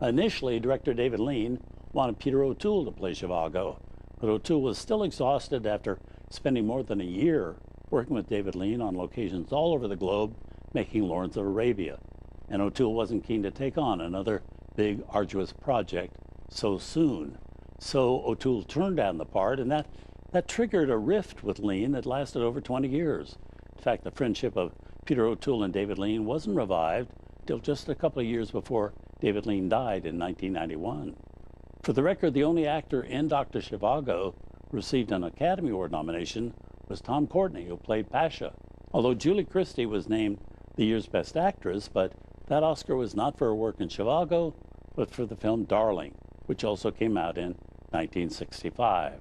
Initially, director David Lean wanted Peter O'Toole to play Zhivago, but O'Toole was still exhausted after spending more than a year working with David Lean on locations all over the globe, making Lawrence of Arabia. And O'Toole wasn't keen to take on another big, arduous project so soon. So O'Toole turned down the part, and that triggered a rift with Lean that lasted over 20 years. In fact, the friendship of Peter O'Toole and David Lean wasn't revived till just a couple of years before David Lean died in 1991. For the record, the only actor in Dr. Zhivago who received an Academy Award nomination was Tom Courtenay, who played Pasha. Although Julie Christie was named the year's Best Actress, but that Oscar was not for her work in Zhivago, but for the film Darling, which also came out in 1965.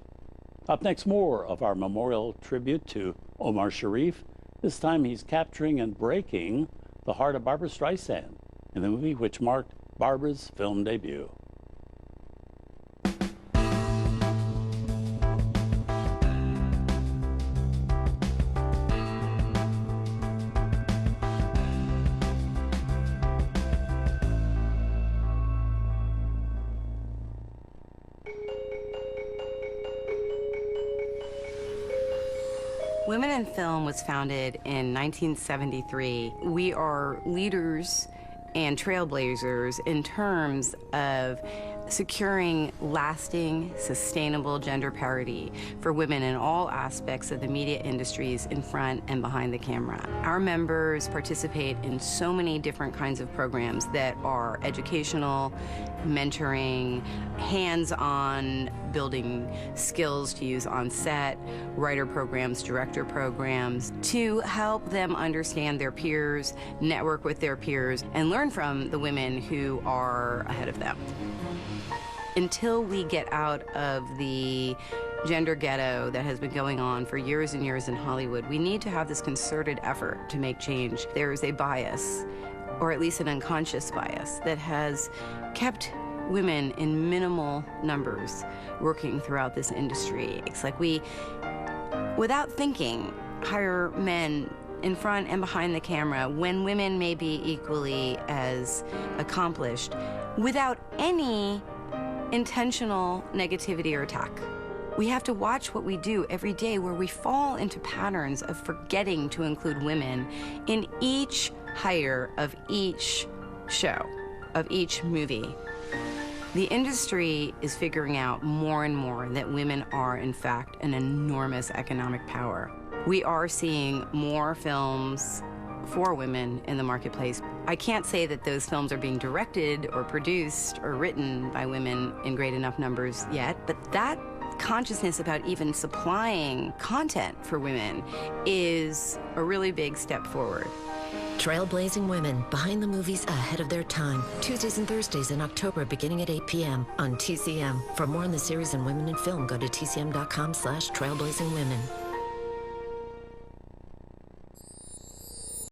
Up next, more of our memorial tribute to Omar Sharif. This time he's capturing and breaking the heart of Barbra Streisand in the movie which marked Barbara's film debut. Women in Film was founded in 1973. We are leaders and trailblazers in terms of securing lasting, sustainable gender parity for women in all aspects of the media industries in front and behind the camera. Our members participate in so many different kinds of programs that are educational, mentoring, hands-on, building skills to use on set, writer programs, director programs, to help them understand their peers, network with their peers, and learn from the women who are ahead of them. Until we get out of the gender ghetto that has been going on for years and years in Hollywood, we need to have this concerted effort to make change. There is a bias, or at least an unconscious bias, that has kept women in minimal numbers working throughout this industry. It's like we, without thinking, hire men in front and behind the camera when women may be equally as accomplished without any intentional negativity or attack. We have to watch what we do every day where we fall into patterns of forgetting to include women in each hire of each show, of each movie. The industry is figuring out more and more that women are, in fact, an enormous economic power. We are seeing more films for women in the marketplace. I can't say that those films are being directed or produced or written by women in great enough numbers yet, but that consciousness about even supplying content for women is a really big step forward. Trailblazing women behind the movies ahead of their time. Tuesdays and Thursdays in October beginning at 8 p.m. on TCM. For more on the series and women in film, go to tcm.com/trailblazingwomen.